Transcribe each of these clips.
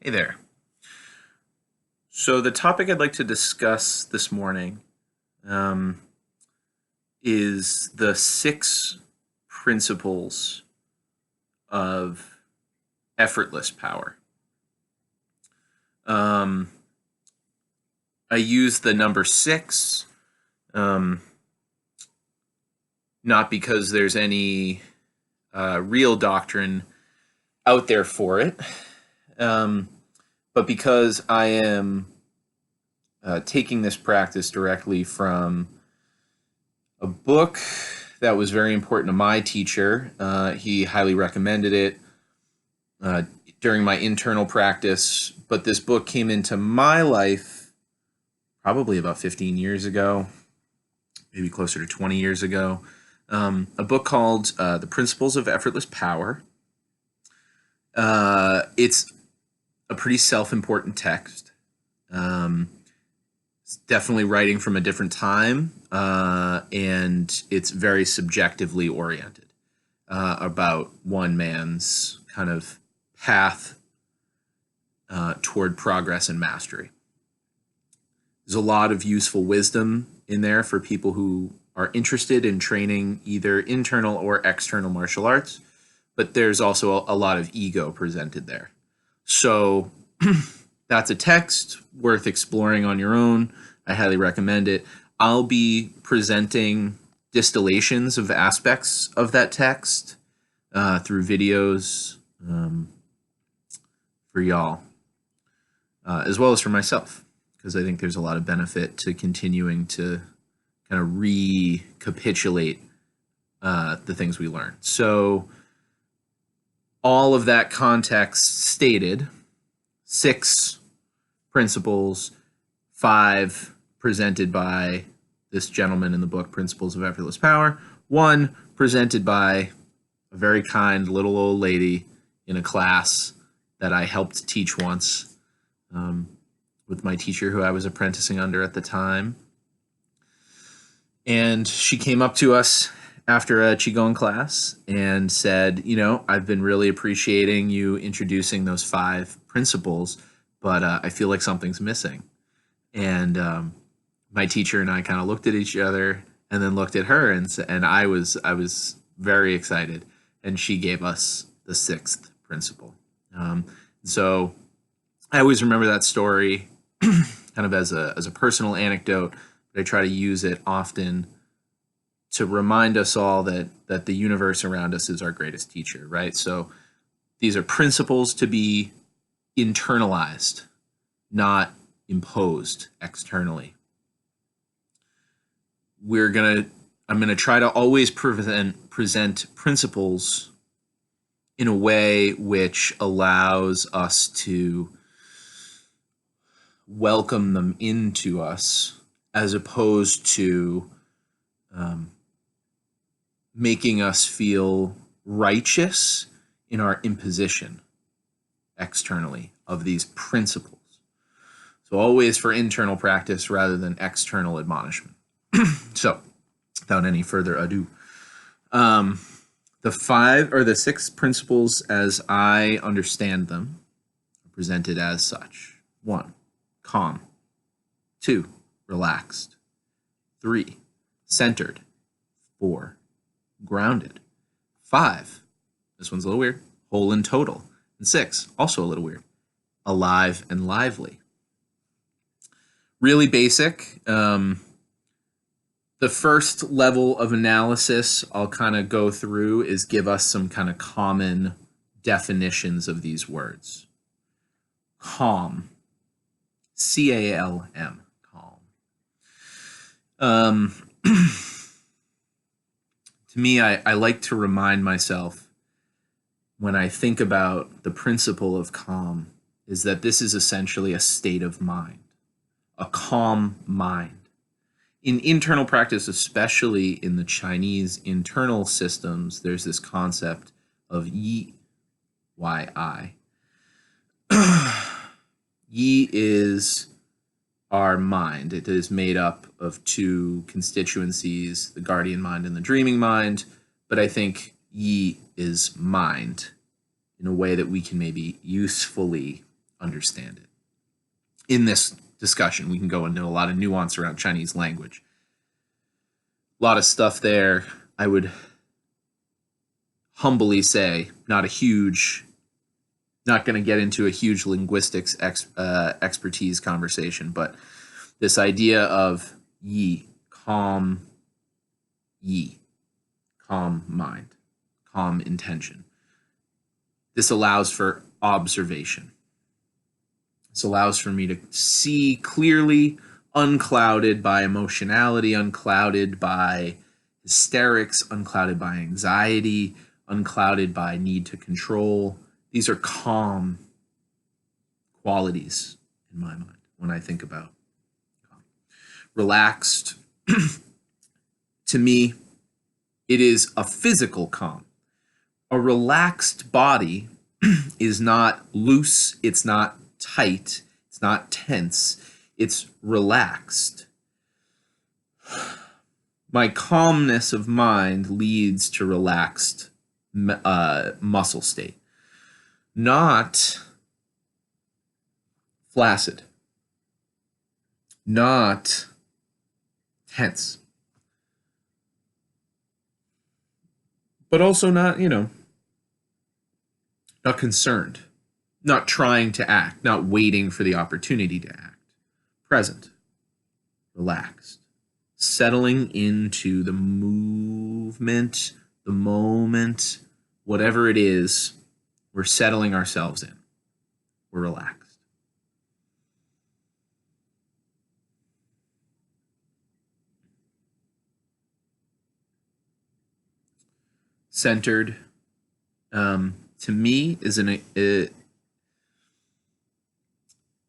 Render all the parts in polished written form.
Hey there. So, the topic I'd like to discuss this morning um, is the six principles of effortless power. Um, I use the number six um, not because there's any real doctrine out there for it, um, but because I am taking this practice directly from a book that was very important to my teacher. He highly recommended it uh, during my internal practice, but this book came into my life probably about 15 years ago, maybe closer to 20 years ago. A book called The Principles of Effortless Power. It's a pretty self-important text. It's definitely writing from a different time, and it's very subjectively oriented about one man's kind of path toward progress and mastery. There's a lot of useful wisdom in there for people who are interested in training either internal or external martial arts, but there's also a lot of ego presented there. So that's a text worth exploring on your own. I highly recommend it. I'll be presenting distillations of aspects of that text through videos for y'all, as well as for myself, because I think there's a lot of benefit to continuing to kind of recapitulate the things we learn. So, all of that context stated, six principles, five presented by this gentleman in the book, Principles of Effortless Power, one presented by a very kind little old lady in a class that I helped teach once with my teacher who I was apprenticing under at the time. And she came up to us after a Qigong class and said, I've been really appreciating you introducing those five principles, but I feel like something's missing. And my teacher and I kind of looked at each other and then looked at her, and I was very excited. And she gave us the sixth principle. So I always remember that story kind of as a personal anecdote, but I try to use it often to remind us all that the universe around us is our greatest teacher, right? So these are principles to be internalized, not imposed externally. I'm gonna try to always present principles in a way which allows us to welcome them into us, as opposed to making us feel righteous in our imposition externally of these principles. So always for internal practice rather than external admonishment. So, without any further ado, the six principles as I understand them are presented as such. 1, calm. 2, relaxed. 3, centered. 4, grounded. 5, this one's a little weird, whole and total. And 6, also a little weird, alive and lively. Really basic. The first level of analysis I'll kind of go through is give us some kind of common definitions of these words. Calm. C-A-L-M. Calm. To me, I like to remind myself when I think about the principle of calm is that this is essentially a state of mind, a calm mind. In internal practice, especially in the Chinese internal systems, there's this concept of yi, Y-I. Yi is our mind. It is made up of two constituencies, the guardian mind and the dreaming mind, but I think yi is mind in a way that we can maybe usefully understand it. In this discussion, we can go into a lot of nuance around Chinese language. A lot of stuff there, I would humbly say, not going to get into a huge linguistics expertise conversation, but this idea of calm mind, calm intention. This allows for observation. This allows for me to see clearly, unclouded by emotionality, unclouded by hysterics, unclouded by anxiety, unclouded by need to control. These are calm qualities in my mind when I think about calm. Relaxed, to me, it is a physical calm. A relaxed body is not loose, it's not tight, it's not tense, it's relaxed. My calmness of mind leads to relaxed muscle state, not flaccid, not tense, but also not, not concerned, not trying to act, not waiting for the opportunity to act. Present, relaxed, settling into the movement, the moment, whatever it is, we're settling ourselves in. We're relaxed. Centered, to me, is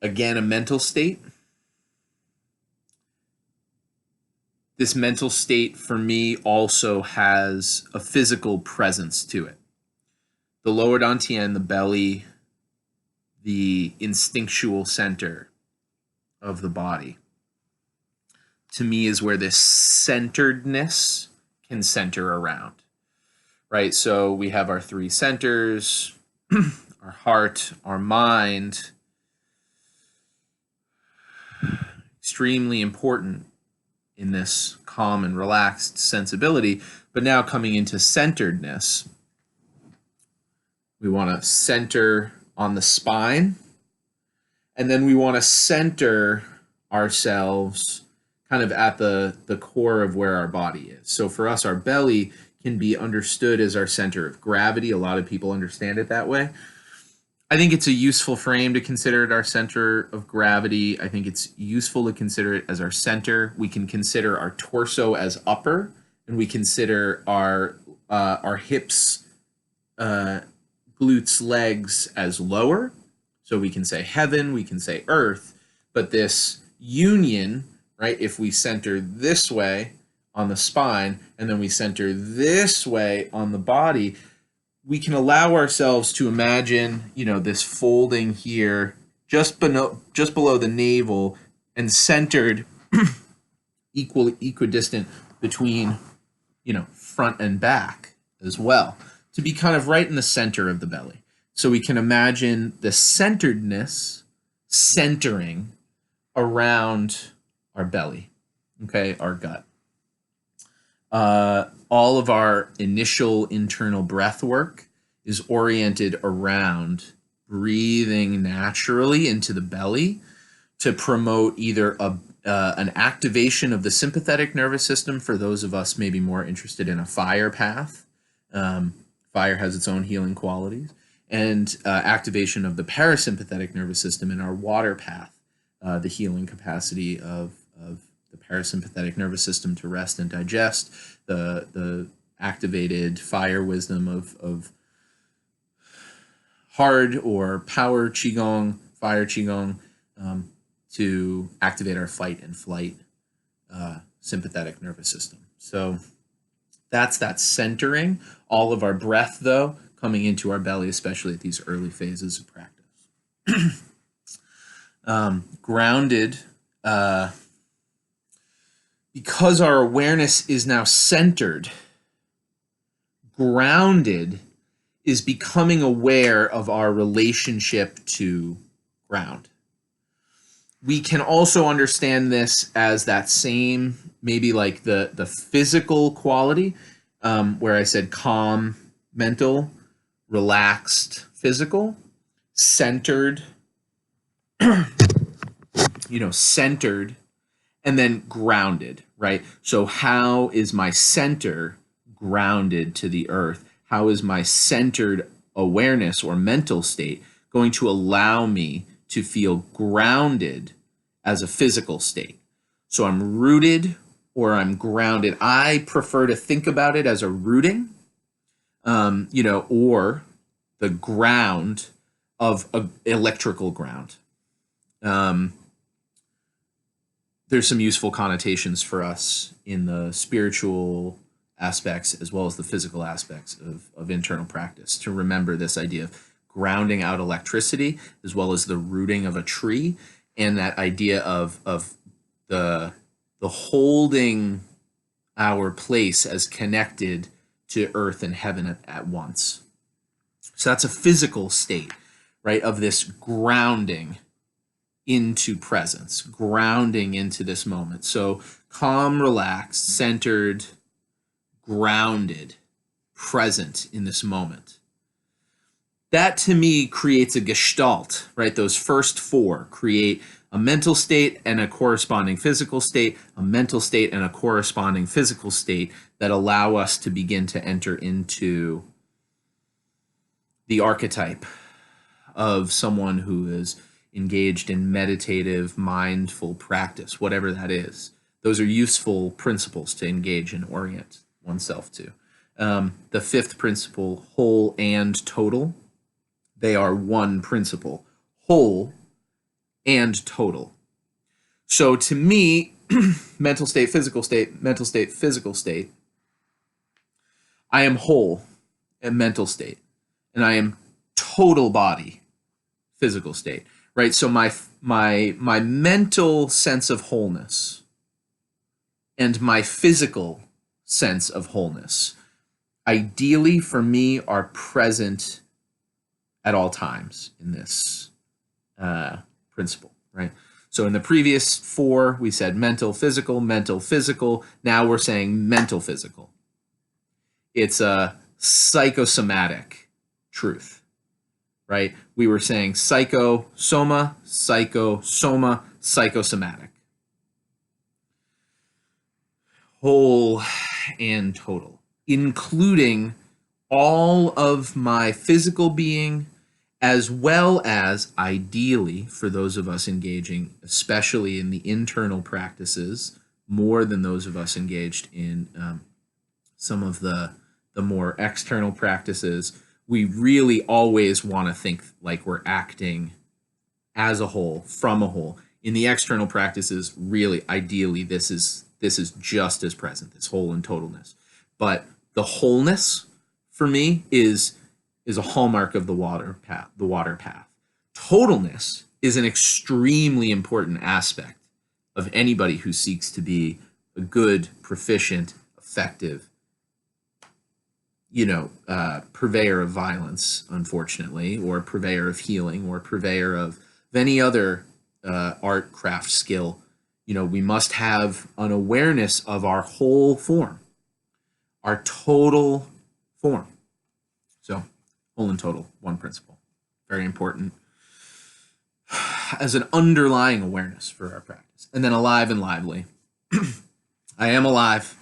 again a mental state. This mental state for me also has a physical presence to it. The lower dantian, the belly, the instinctual center of the body, to me is where this centeredness can center around, right? So we have our three centers, our heart, our mind, extremely important in this calm and relaxed sensibility. But now coming into centeredness, we want to center on the spine, and then we want to center ourselves kind of at the core of where our body is. So for us, our belly can be understood as our center of gravity. A lot of people understand it that way. I think it's a useful frame to consider it our center of gravity. I think it's useful to consider it as our center. We can consider our torso as upper, and we consider our hips, glutes, legs as lower. So we can say heaven, we can say earth, but this union, right? If we center this way on the spine, and then we center this way on the body, we can allow ourselves to imagine, this folding here just below the navel and centered equidistant between, front and back as well, to be kind of right in the center of the belly. So we can imagine the centeredness centering around our belly, okay, our gut. All of our initial internal breath work is oriented around breathing naturally into the belly to promote either an activation of the sympathetic nervous system for those of us maybe more interested in a fire path. Fire has its own healing qualities. And activation of the parasympathetic nervous system in our water path, the healing capacity of the parasympathetic nervous system to rest and digest, the activated fire wisdom of hard or power qigong, fire qigong, to activate our fight and flight sympathetic nervous system. So that's that centering. All of our breath, though, coming into our belly, especially at these early phases of practice. Grounded, because our awareness is now centered, grounded is becoming aware of our relationship to ground. We can also understand this as that same, maybe like the physical quality, where I said calm, mental, relaxed, physical, centered, centered, and then grounded, right? So how is my center grounded to the earth? How is my centered awareness or mental state going to allow me to feel grounded as a physical state? So I'm rooted or I'm grounded. I prefer to think about it as a rooting, or the ground of a electrical ground. There's some useful connotations for us in the spiritual aspects as well as the physical aspects of internal practice to remember this idea of grounding out electricity as well as the rooting of a tree, and that idea of the holding our place as connected to earth and heaven at once. So that's a physical state, right, of this grounding into presence, grounding into this moment. So calm, relaxed, centered, grounded, present in this moment. That to me creates a gestalt, right? Those first four create a mental state and a corresponding physical state, a mental state and a corresponding physical state that allow us to begin to enter into the archetype of someone who is engaged in meditative, mindful practice, whatever that is. Those are useful principles to engage and orient oneself to. The fifth principle, whole and total, they are one principle, whole and total. So to me, mental state, physical state, mental state, physical state, I am whole and mental state, and I am total body, physical state. Right, so my mental sense of wholeness and my physical sense of wholeness, ideally for me, are present at all times in this principle. Right. So in the previous four, we said mental, physical, mental, physical. Now we're saying mental, physical. It's a psychosomatic truth. Right? We were saying psychosoma, psychosomatic. Whole and total, including all of my physical being, as well as, ideally, for those of us engaging, especially in the internal practices, more than those of us engaged in some of the more external practices, we really always want to think like we're acting as a whole, from a whole. In the external practices, really, ideally, this is just as present, this whole and totalness. But the wholeness, for me, is a hallmark of the water path. Totalness is an extremely important aspect of anybody who seeks to be a good, proficient, effective, purveyor of violence, unfortunately, or purveyor of healing, or purveyor of any other art, craft, skill. We must have an awareness of our whole form, our total form. So, whole and total, one principle. Very important as an underlying awareness for our practice. And then alive and lively. I am alive.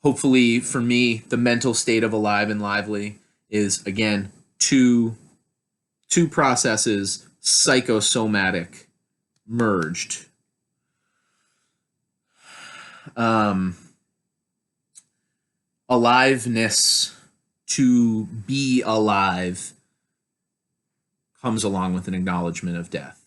Hopefully, for me, the mental state of alive and lively is, again, two processes, psychosomatic, merged. Aliveness, to be alive, comes along with an acknowledgement of death.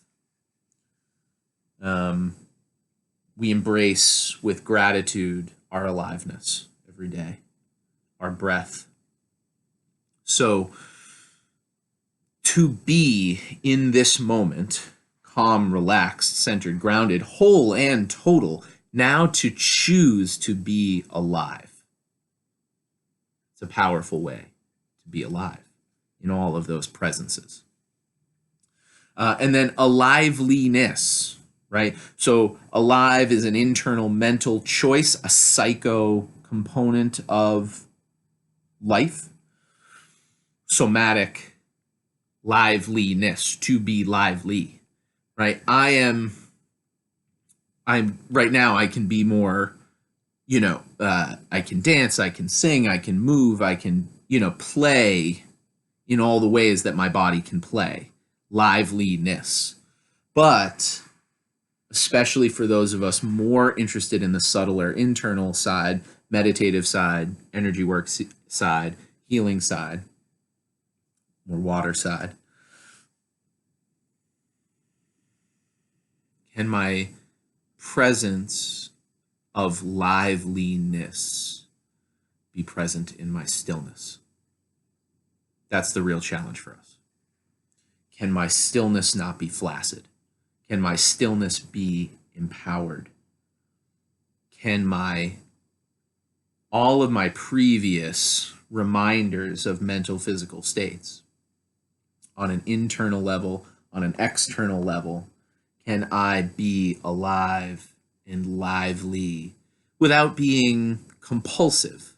We embrace with gratitude our aliveness every day, our breath. So, to be in this moment, calm, relaxed, centered, grounded, whole and total, now to choose to be alive. It's a powerful way to be alive in all of those presences. And then aliveliness, right? So alive is an internal mental choice, a psycho component of life. Somatic liveliness, to be lively, right? I'm right now, I can be more, I can dance, I can sing, I can move, I can, play in all the ways that my body can play. Liveliness. But especially for those of us more interested in the subtler internal side, meditative side, energy work side, healing side, or water side, can my presence of liveliness be present in my stillness? That's the real challenge for us. Can my stillness not be flaccid? Can my stillness be empowered? Can all of my previous reminders of mental physical states on an internal level, on an external level, can I be alive and lively without being compulsive,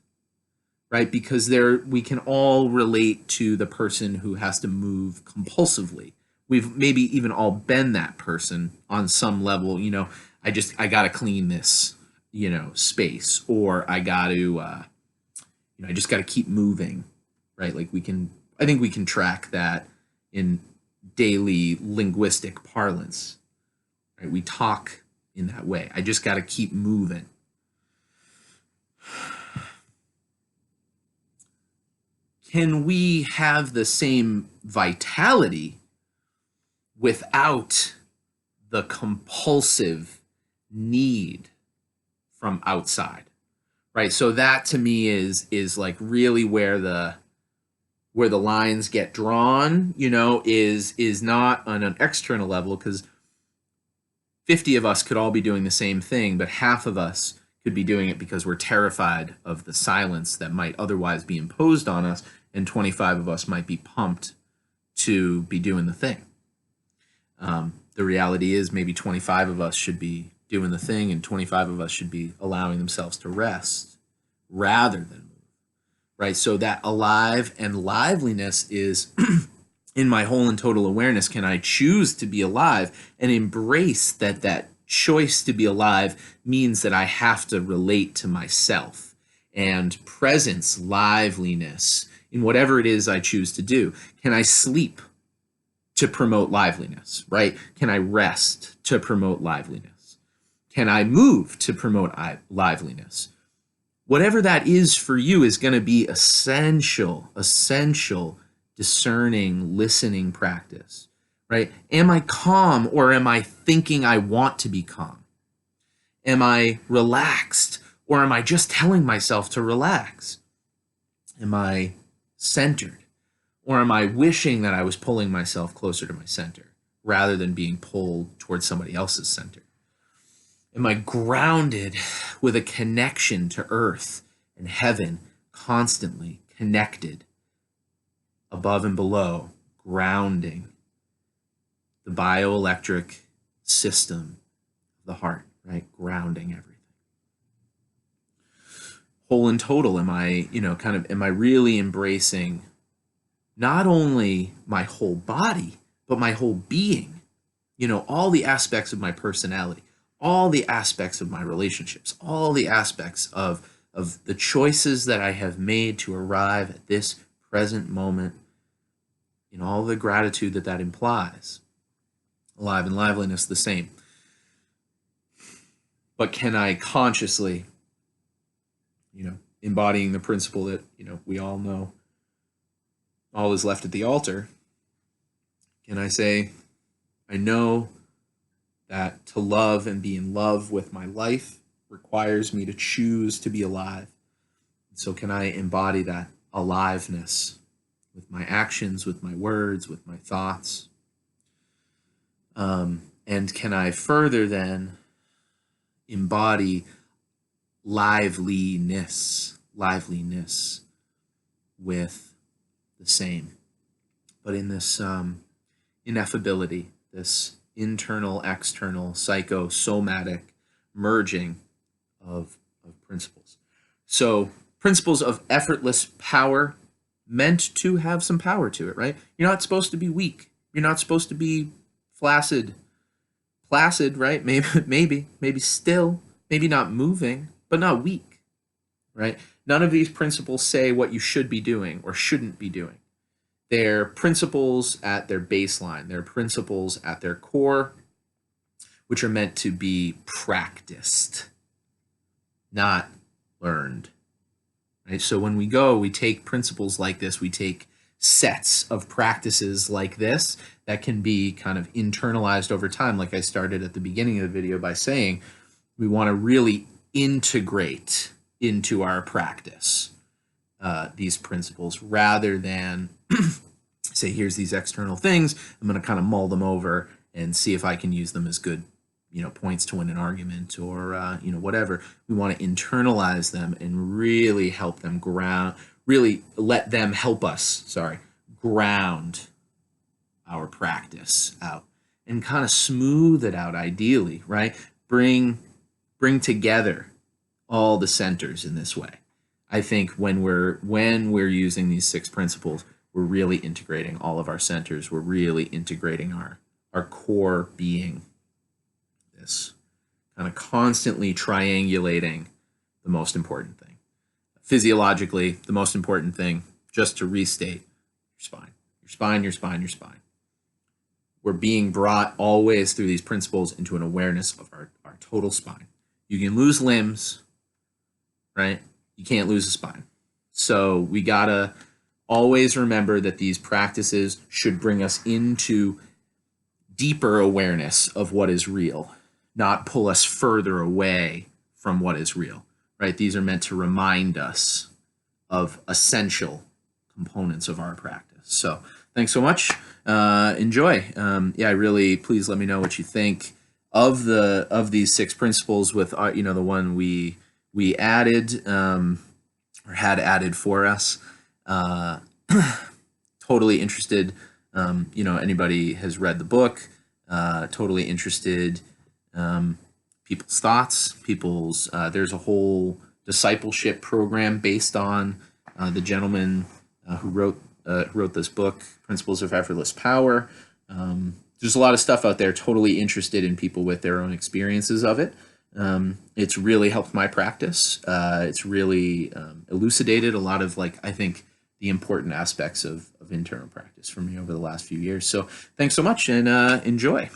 right? Because we can all relate to the person who has to move compulsively. We've maybe even all been that person on some level. I got to clean this, space, or I got to, I just got to keep moving, right? I think we can track that in daily linguistic parlance, right? We talk in that way. I just got to keep moving. Can we have the same vitality without the compulsive need from outside, right? So that to me is like really where the lines get drawn, is not on an external level, because 50 of us could all be doing the same thing, but half of us could be doing it because we're terrified of the silence that might otherwise be imposed on us, and 25 of us might be pumped to be doing the thing. The reality is maybe 25 of us should be doing the thing, and 25 of us should be allowing themselves to rest rather than move, right? So that alive and liveliness is in my whole and total awareness. Can I choose to be alive and embrace that choice to be alive means that I have to relate to myself, and presence, liveliness in whatever it is I choose to do? Can I sleep to promote liveliness, right? Can I rest to promote liveliness? Can I move to promote liveliness? Whatever that is for you is going to be essential discerning, listening practice, right? Am I calm, or am I thinking I want to be calm? Am I relaxed, or am I just telling myself to relax? Am I centered, or am I wishing that I was pulling myself closer to my center rather than being pulled towards somebody else's center? Am I grounded with a connection to earth and heaven, constantly connected above and below, grounding the bioelectric system of the heart, right? Grounding everything. Whole and total, am I really embracing not only my whole body, but my whole being, all the aspects of my personality, all the aspects of my relationships, all the aspects of the choices that I have made to arrive at this present moment, in all the gratitude that implies. Alive and liveliness, the same. But can I consciously, embodying the principle that, we all know all is left at the altar, can I say, I know that to love and be in love with my life requires me to choose to be alive. So can I embody that aliveness with my actions, with my words, with my thoughts? And can I further then embody liveliness with the same, but in this ineffability, this internal, external, psychosomatic merging of principles. So principles of effortless power, meant to have some power to it, right? You're not supposed to be weak. You're not supposed to be placid, right? Maybe still, maybe not moving, but not weak, right? None of these principles say what you should be doing or shouldn't be doing. They're principles at their baseline. They're principles at their core, which are meant to be practiced, not learned. Right? So when we take principles like this, we take sets of practices like this that can be kind of internalized over time. Like I started at the beginning of the video by saying, we want to really integrate into our practice these principles rather than say, here's these external things. I'm going to kind of mull them over and see if I can use them as good, points to win an argument or, whatever. We want to internalize them and really help them really let them help us, ground our practice out and kind of smooth it out ideally, right? Bring together all the centers in this way. I think when we're using these 6 principles, we're really integrating all of our centers. We're really integrating our core being. This kind of constantly triangulating the most important thing. Physiologically, the most important thing, just to restate, your spine. Your spine, your spine, your spine. We're being brought always through these principles into an awareness of our total spine. You can lose limbs, right? You can't lose a spine. So we gotta always remember that these practices should bring us into deeper awareness of what is real, not pull us further away from what is real, right? These are meant to remind us of essential components of our practice. So thanks so much. Enjoy. Please let me know what you think of these 6 principles with, the one we added or had added for us. Totally interested. Anybody has read the book, totally interested. People's thoughts, there's a whole discipleship program based on the gentleman who wrote this book, Principles of Effortless Power. There's a lot of stuff out there. Totally interested in people with their own experiences of it. It's really helped my practice. It's really elucidated a lot of, I think, the important aspects of internal practice for me over the last few years. So thanks so much and enjoy.